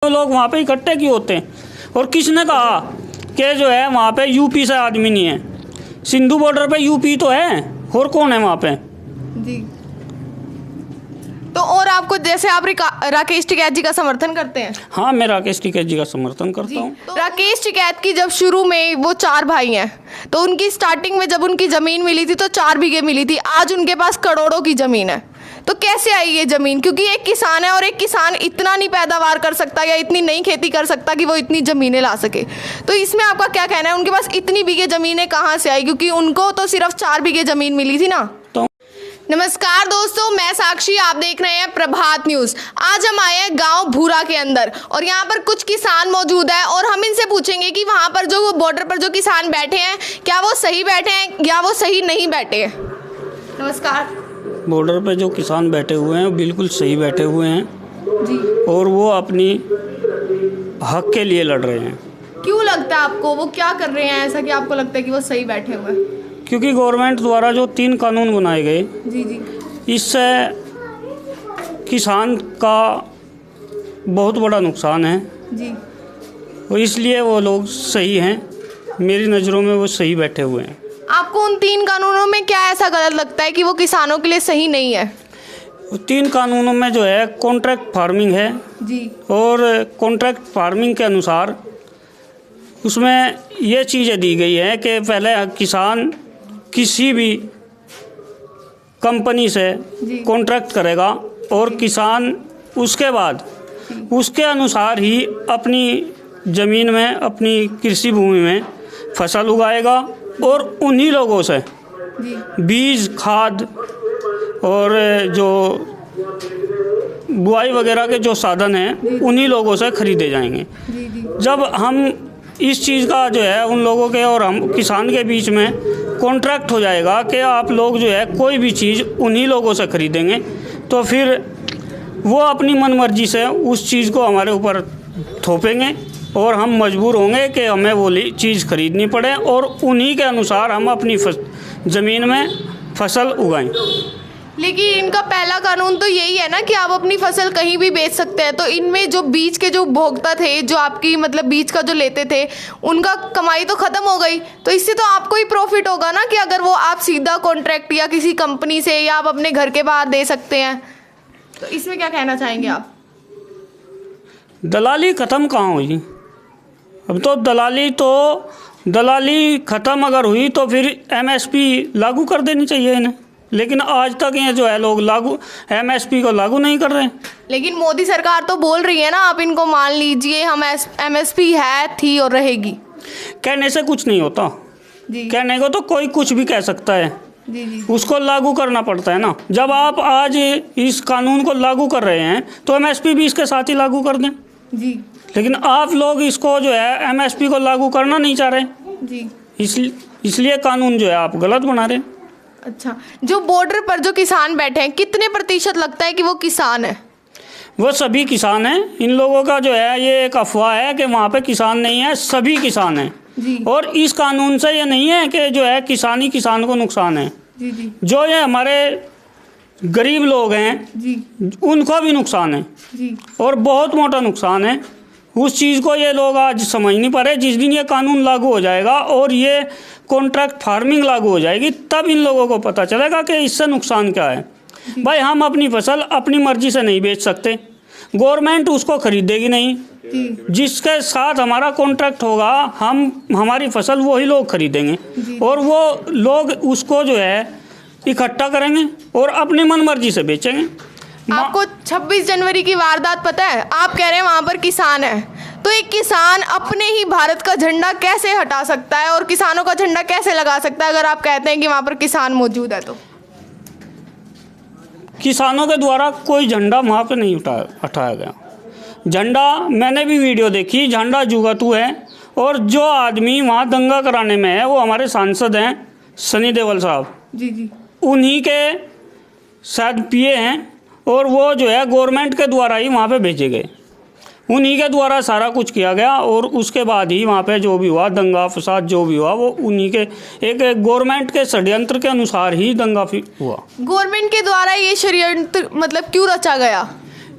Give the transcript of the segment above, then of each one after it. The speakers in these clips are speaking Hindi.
लोग वहाँ पे इकट्ठे क्यों होते हैं? और किसने कहा कि जो है वहाँ पे यूपी से आदमी नहीं है? सिंधु बॉर्डर पे यूपी तो है, और कौन है वहाँ पे? जी। तो और आपको, जैसे आप राकेश टिकैत जी का समर्थन करते हैं? हाँ, मैं राकेश टिकैत जी का समर्थन करता हूँ। तो राकेश टिकैत की जब शुरू में वो 4 भाई हैं, तो उनकी स्टार्टिंग में जब उनकी ज़मीन मिली थी तो 4 बीघे मिली थी। आज उनके पास करोड़ों की ज़मीन है। तो कैसे आई ये ज़मीन? क्योंकि एक किसान है और एक किसान इतना नहीं पैदावार कर सकता या इतनी नहीं खेती कर सकता कि वो इतनी ज़मीनें ला सके। तो इसमें आपका क्या कहना है? उनके पास इतनी बीघे ज़मीनें कहाँ से आई? क्योंकि उनको तो सिर्फ 4 बीघे ज़मीन मिली थी ना। तो नमस्कार दोस्तों, मैं साक्षी, आप देख रहे हैं प्रभात न्यूज़। आज हम आए हैं गांव भूरा के अंदर और यहाँ पर कुछ किसान मौजूद है और हम इनसे पूछेंगे कि वहाँ पर जो बॉर्डर पर जो किसान बैठे हैं, क्या वो सही बैठे हैं या वो सही नहीं बैठे हैं। नमस्कार। बॉर्डर पे जो किसान बैठे हुए हैं वो बिल्कुल सही बैठे हुए हैं जी। और वो अपनी हक के लिए लड़ रहे हैं। क्यों लगता है आपको, वो क्या कर रहे हैं ऐसा कि आपको लगता है कि वो सही बैठे हुए हैं? क्योंकि गवर्नमेंट द्वारा जो 3 कानून बनाए गए, जी जी। इससे किसान का बहुत बड़ा नुकसान है जी। और इसलिए वो लोग सही हैं। मेरी नज़रों में वो सही बैठे हुए हैं। आपको उन 3 कानूनों में क्या ऐसा गलत लगता है कि वो किसानों के लिए सही नहीं है? 3 कानूनों में जो है कॉन्ट्रैक्ट फार्मिंग है जी। और कॉन्ट्रैक्ट फार्मिंग के अनुसार उसमें ये चीज़ें दी गई है कि पहले किसान किसी भी कंपनी से कॉन्ट्रैक्ट करेगा और किसान उसके बाद उसके अनुसार ही अपनी ज़मीन में, अपनी कृषि भूमि में फसल उगाएगा और उन्हीं लोगों से बीज, खाद और जो बुआई वगैरह के जो साधन हैं उन्हीं लोगों से खरीदे जाएंगे। जब हम इस चीज़ का जो है उन लोगों के और हम किसान के बीच में कॉन्ट्रैक्ट हो जाएगा कि आप लोग जो है कोई भी चीज़ उन्हीं लोगों से खरीदेंगे, तो फिर वो अपनी मनमर्जी से उस चीज़ को हमारे ऊपर थोपेंगे और हम मजबूर होंगे कि हमें वो चीज़ खरीदनी पड़े और उन्हीं के अनुसार हम अपनी ज़मीन में फसल उगाएं। लेकिन इनका पहला कानून तो यही है ना कि आप अपनी फसल कहीं भी बेच सकते हैं। तो इनमें जो बीज के जो उपभोक्ता थे, जो आपकी मतलब बीज का जो लेते थे, उनका कमाई तो ख़त्म हो गई। तो इससे तो आपको ही प्रॉफिट होगा ना कि अगर वो आप सीधा कॉन्ट्रैक्ट या किसी कंपनी से या आप अपने घर के बाहर दे सकते हैं। तो इसमें क्या कहना चाहेंगे आप? दलाली ख़त्म कहाँ हुई? अब तो दलाली ख़त्म अगर हुई तो फिर MSP लागू कर देनी चाहिए इन्हें, लेकिन आज तक ये जो है लोग MSP को लागू नहीं कर रहे हैं। लेकिन मोदी सरकार तो बोल रही है ना, आप इनको मान लीजिए, हम MSP है, थी और रहेगी। कहने से कुछ नहीं होता जी। कहने को तो कोई कुछ भी कह सकता है। जी जी। उसको लागू करना पड़ता है ना। जब आप आज इस कानून को लागू कर रहे हैं तो MSP भी इसके साथ ही लागू कर दें। जी। लेकिन आप लोग इसको जो है MSP को लागू करना नहीं चाह रहे जी। इसलिए कानून जो है आप गलत बना रहे हैं। अच्छा, जो बॉर्डर पर जो किसान बैठे हैं, कितने प्रतिशत लगता है कि वो किसान है? वो सभी किसान हैं। इन लोगों का जो है ये एक अफवाह है कि वहाँ पे किसान नहीं है, सभी किसान हैं। जी। और इस कानून से ये नहीं है कि जो है किसान ही किसान को नुकसान है। जी जी। जो ये हमारे गरीब लोग हैं जी। उनको भी नुकसान है जी। और बहुत मोटा नुकसान है। उस चीज़ को ये लोग आज समझ नहीं पा रहे। जिस दिन ये कानून लागू हो जाएगा और ये कॉन्ट्रैक्ट फार्मिंग लागू हो जाएगी, तब इन लोगों को पता चलेगा कि इससे नुकसान क्या है। भाई, हम अपनी फसल अपनी मर्जी से नहीं बेच सकते, गवर्नमेंट उसको खरीदेगी नहीं। जिसके साथ हमारा कॉन्ट्रैक्ट होगा, हमारी फसल वही लोग खरीदेंगे और वो लोग उसको जो है इकट्ठा करेंगे और अपनी मनमर्जी से बेचेंगे। आपको 26 जनवरी की वारदात पता है? आप कह रहे हैं वहाँ पर किसान है, तो एक किसान अपने ही भारत का झंडा कैसे हटा सकता है और किसानों का झंडा कैसे लगा सकता है अगर आप कहते हैं कि वहाँ पर किसान मौजूद है? तो किसानों के द्वारा कोई झंडा वहाँ पे नहीं हटाया गया। झंडा, मैंने भी वीडियो देखी, झंडा जुगतू है और जो आदमी वहाँ दंगा कराने में है वो हमारे सांसद हैं सनी देओल साहब। जी जी। उन्हीं के शायद PA हैं और वो जो है गवर्नमेंट के द्वारा ही वहाँ पे भेजे गए। उन्हीं के द्वारा सारा कुछ किया गया और उसके बाद ही वहाँ पे जो भी हुआ, दंगा फसाद जो भी हुआ, वो उन्हीं के एक गवर्नमेंट के षड्यंत्र के अनुसार ही दंगा हुआ। गवर्नमेंट के द्वारा ये षड्यंत्र मतलब क्यों रचा गया?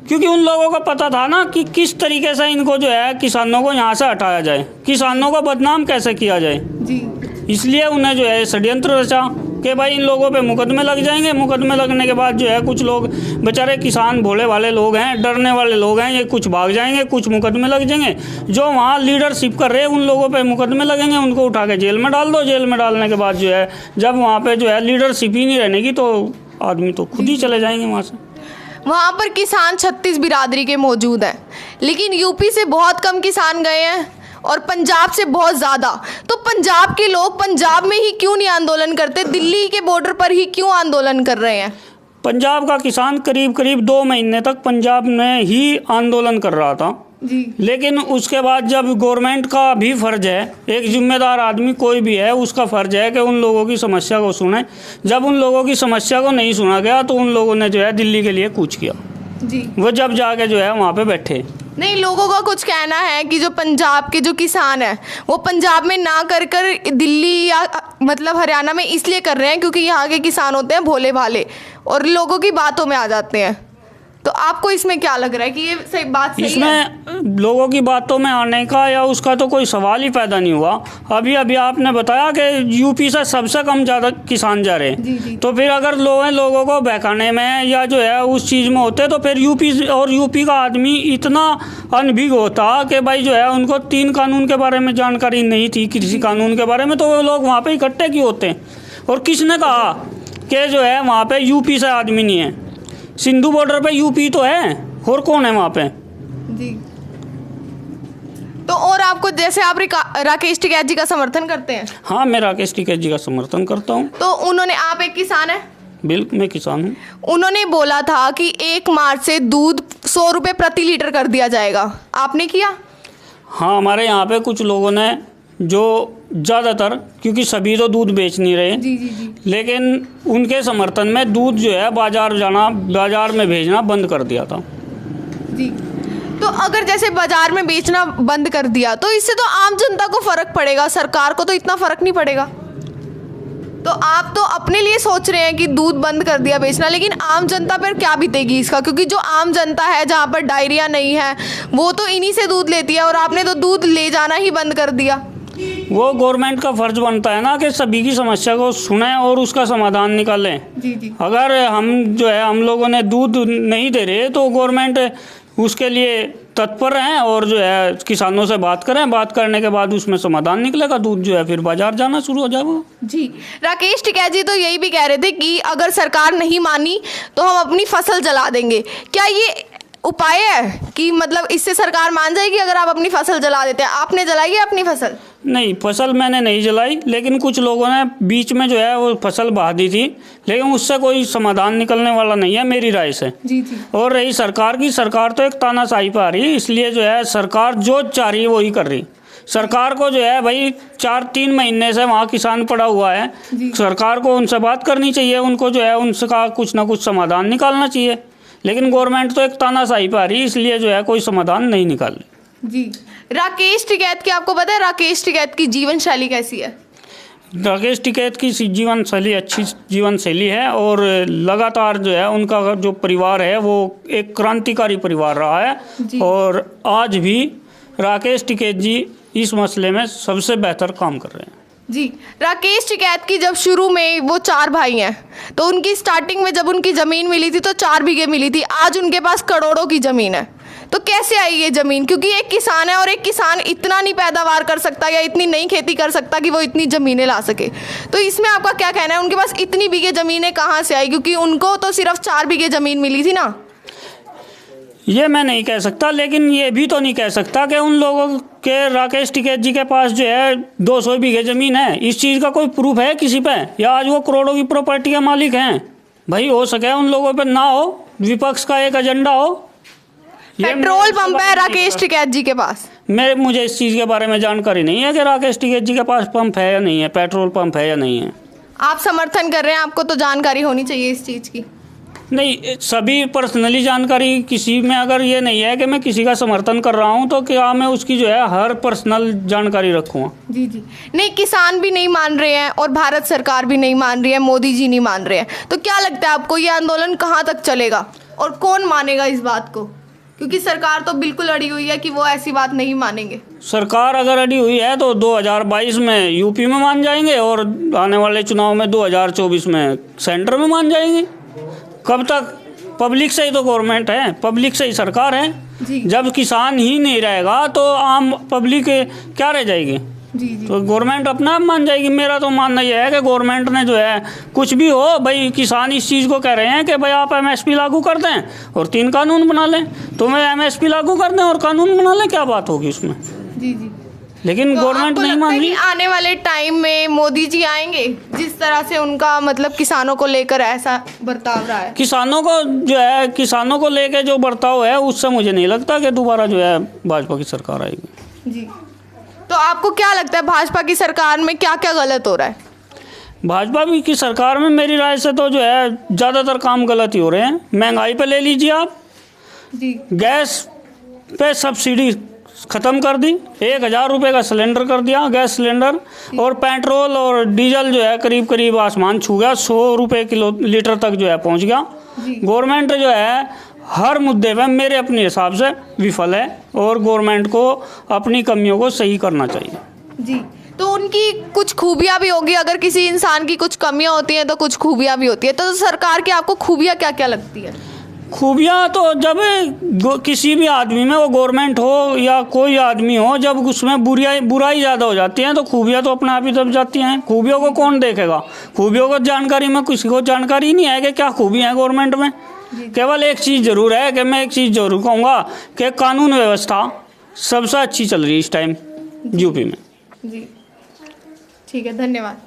क्योंकि उन लोगों को पता था ना कि किस तरीके से इनको जो है किसानों को यहाँ से हटाया जाए, किसानों को बदनाम कैसे किया जाए जी। इसलिए उन्हें जो है षड्यंत्र रचा कि भाई इन लोगों पे मुकदमे लग जाएंगे। मुकदमे लगने के बाद जो है कुछ लोग बेचारे किसान भोले वाले लोग हैं, डरने वाले लोग हैं, ये कुछ भाग जाएंगे, कुछ मुकदमे लग जाएंगे। जो वहाँ लीडरशिप कर रहे हैं उन लोगों पे मुकदमे लगेंगे, उनको उठा के जेल में डाल दो। जेल में डालने के बाद जो है जब वहाँ पे जो है लीडरशिप ही नहीं रहने की तो आदमी तो खुद ही चले जाएंगे वहाँ से। वहाँ पर किसान 36 बिरादरी के मौजूद हैं, लेकिन यूपी से बहुत कम किसान गए हैं और पंजाब से बहुत ज़्यादा। तो पंजाब के लोग पंजाब में ही क्यों नहीं आंदोलन करते, दिल्ली के बॉर्डर पर ही क्यों आंदोलन कर रहे हैं? पंजाब का किसान करीब करीब 2 महीने तक पंजाब में ही आंदोलन कर रहा था जी। लेकिन उसके बाद जब गवर्नमेंट का भी फर्ज है, एक जिम्मेदार आदमी कोई भी है उसका फर्ज है कि उन लोगों की समस्या को सुने। जब उन लोगों की समस्या को नहीं सुना गया तो उन लोगों ने जो है दिल्ली के लिए कूच किया जी। वो जब जाके जो है वहाँ पे बैठे। नहीं, लोगों का कुछ कहना है कि जो पंजाब के जो किसान हैं वो पंजाब में ना कर दिल्ली या मतलब हरियाणा में इसलिए कर रहे हैं क्योंकि यहाँ के किसान होते हैं भोले भाले और लोगों की बातों में आ जाते हैं। तो आपको इसमें क्या लग रहा है कि ये सही बात सही है? इसमें लोगों की बातों में आने का या उसका तो कोई सवाल ही पैदा नहीं हुआ। अभी अभी आपने बताया कि यूपी से सबसे कम ज़्यादा किसान जा रहे हैं। जी, जी। तो फिर अगर लोगों को बहकाने में या जो है उस चीज़ में होते तो फिर यूपी का आदमी इतना अनभिज्ञ होता कि भाई जो है उनको 3 कानून के बारे में जानकारी नहीं थी, किसी कानून के बारे में, तो वो लोग वहाँ पर इकट्ठे क्यों होते हैं? और किसने कहा कि जो है वहाँ पर यूपी से आदमी नहीं है? सिंधु बॉर्डर पे यूपी तो है, और कौन है वहाँ पे? जी। तो और आपको जैसे आप राकेश टिकैत जी का समर्थन करते हैं? हाँ, मैं राकेश टिकैत जी का समर्थन करता हूँ। तो उन्होंने, आप एक किसान हैं? बिल्कुल, मैं किसान हूँ। उन्होंने बोला था कि 1 मार्च से दूध 100 रुपये प्रति लीटर कर दिया जाएगा, आपने किया? हाँ, हमारे यहाँ पे कुछ लोगों ने जो ज़्यादातर, क्योंकि सभी तो दूध बेच नहीं रहे, जी जी जी, लेकिन उनके समर्थन में दूध जो है बाजार में भेजना बंद कर दिया था। जी। तो अगर जैसे बाजार में बेचना बंद कर दिया तो इससे तो आम जनता को फ़र्क पड़ेगा, सरकार को तो इतना फ़र्क नहीं पड़ेगा। तो आप तो अपने लिए सोच रहे हैं कि दूध बंद कर दिया बेचना, लेकिन आम जनता पर क्या बीतेगी इसका? क्योंकि जो आम जनता है जहाँ पर डायरिया नहीं है वो तो इन्हीं से दूध लेती है और आपने तो दूध ले जाना ही बंद कर दिया। वो गवर्नमेंट का फर्ज बनता है ना कि सभी की समस्या को सुने और उसका समाधान निकालें। जी जी। अगर हम लोगों ने दूध नहीं दे रहे तो गवर्नमेंट उसके लिए तत्पर हैं और जो है किसानों से बात करें, बात करने के बाद उसमें समाधान निकलेगा, दूध जो है फिर बाजार जाना शुरू हो जाएगा। जी। राकेश टिकैत जी तो यही भी कह रहे थे कि अगर सरकार नहीं मानी तो हम अपनी फसल जला देंगे। क्या ये उपाय है कि मतलब इससे सरकार मान जाएगी अगर आप अपनी फसल जला देते हैं? आपने जलाई है अपनी फसल? नहीं, फसल मैंने नहीं जलाई, लेकिन कुछ लोगों ने बीच में जो है वो फसल बहा दी थी, लेकिन उससे कोई समाधान निकलने वाला नहीं है मेरी राय से। जी जी। और रही सरकार की, सरकार तो एक तानाशाही पे आ रही है, इसलिए जो है सरकार जो चाह रही है वही कर रही। सरकार को जो है भाई 4-3 महीने से वहाँ किसान पड़ा हुआ है, सरकार को उनसे बात करनी चाहिए, उनको जो है उनका कुछ ना कुछ समाधान निकालना चाहिए, लेकिन गवर्नमेंट तो एक तानाशाही पे आ रही है, इसलिए जो है कोई समाधान नहीं निकाल रही। जी। राकेश टिकैत की, आपको पता है राकेश टिकैत की जीवन शैली कैसी है? राकेश टिकैत की जीवन शैली अच्छी जीवन शैली है और लगातार जो है उनका जो परिवार है वो एक क्रांतिकारी परिवार रहा है और आज भी राकेश टिकैत जी इस मसले में सबसे बेहतर काम कर रहे हैं। जी। राकेश टिकैत की जब शुरू में वो 4 भाई हैं तो उनकी स्टार्टिंग में जब उनकी ज़मीन मिली थी तो 4 बीघे मिली थी, आज उनके पास करोड़ों की ज़मीन है। तो कैसे आई ये ज़मीन? क्योंकि एक किसान है और एक किसान इतना नहीं पैदावार कर सकता या इतनी नहीं खेती कर सकता कि वो इतनी ज़मीनें ला सके। तो इसमें आपका क्या कहना है, उनके पास इतनी बीघे ज़मीनें कहाँ से आई? क्योंकि उनको तो सिर्फ 4 बीघे ज़मीन मिली थी ना। ये मैं नहीं कह सकता, लेकिन ये भी तो नहीं कह सकता कि उन लोगों के राकेश टिकैत जी के पास जो है 200 बीघे ज़मीन है। इस चीज़ का कोई प्रूफ है किसी पे? या आज वो करोड़ों की प्रॉपर्टी के मालिक हैं? भाई हो सके उन लोगों पे ना हो, विपक्ष का एक एजेंडा हो। पेट्रोल पंप है राकेश टिकैत जी के पास? मुझे इस चीज़ के बारे में जानकारी नहीं है कि राकेश टिकैत जी के पास पंप है या नहीं है, पेट्रोल पंप है या नहीं है। आप समर्थन कर रहे हैं, आपको तो जानकारी होनी चाहिए इस चीज़ की। नहीं, सभी पर्सनली जानकारी किसी में अगर ये नहीं है कि मैं किसी का समर्थन कर रहा हूँ तो क्या मैं उसकी जो है हर पर्सनल जानकारी रखूँगा? जी जी। नहीं, किसान भी नहीं मान रहे हैं और भारत सरकार भी नहीं मान रही है, मोदी जी नहीं मान रहे हैं, तो क्या लगता है आपको ये आंदोलन कहाँ तक चलेगा? और कौन मानेगा इस बात को, क्योंकि सरकार तो बिल्कुल अड़ी हुई है कि वो ऐसी बात नहीं मानेंगे। सरकार अगर अड़ी हुई है तो 2022 में यूपी में मान जाएंगे और आने वाले चुनाव में 2024 में सेंटर में मान जाएंगे। कब तक? पब्लिक से ही तो गवर्नमेंट है, पब्लिक से ही सरकार है। जी। जब किसान ही नहीं रहेगा तो आम पब्लिक क्या रह जाएगी? जी जी। तो गवर्नमेंट अपना आप मान जाएगी। मेरा तो मानना यह है कि गवर्नमेंट ने जो है कुछ भी हो भाई, किसान इस चीज़ को कह रहे हैं कि भाई आप एमएसपी लागू कर दें और 3 कानून बना लें, तो मैं एमएसपी लागू कर दें और कानून बना लें, क्या बात होगी उसमें? जी जी। लेकिन तो गवर्नमेंट आपको नहीं लगता मान है रही। कि आने वाले टाइम में मोदी जी आएंगे, जिस तरह से उनका मतलब किसानों को लेकर ऐसा बर्ताव रहा है? किसानों को जो है, किसानों को लेके जो बर्ताव है उससे मुझे नहीं लगता कि दोबारा जो है भाजपा की सरकार आएगी। जी। तो आपको क्या लगता है भाजपा की सरकार में क्या क्या गलत हो रहा है? भाजपा भी की सरकार में मेरी राय से तो जो है ज़्यादातर काम गलत ही हो रहे हैं। महंगाई पे ले लीजिए आप, जी। गैस पे सब्सिडी ख़त्म कर दी, 1000 रुपये का सिलेंडर कर दिया गैस सिलेंडर, और पेट्रोल और डीजल जो है करीब करीब आसमान छू गया, 100 रुपये लीटर तक जो है पहुंच गया। गवर्नमेंट जो है हर मुद्दे पे मेरे अपने हिसाब से विफल है और गवर्नमेंट को अपनी कमियों को सही करना चाहिए। जी। तो उनकी कुछ खूबियाँ भी होगी, अगर किसी इंसान की कुछ कमियाँ होती हैं तो कुछ खूबियाँ भी होती है, तो सरकार की आपको खूबियाँ क्या क्या लगती है? खूबियाँ तो जब किसी भी आदमी में, वो गवर्नमेंट हो या कोई आदमी हो, जब उसमें बुराई ज़्यादा हो जाती है तो खूबियाँ तो अपने आप ही दब जाती हैं। खूबियों को कौन देखेगा? खूबियों को जानकारी में किसी को जानकारी नहीं है कि क्या खूबियाँ हैं गवर्नमेंट में। केवल एक चीज़ ज़रूर है कि मैं एक चीज़ ज़रूर कहूँगा कि कानून व्यवस्था सबसे अच्छी चल रही है इस टाइम यूपी में। जी। ठीक है, धन्यवाद।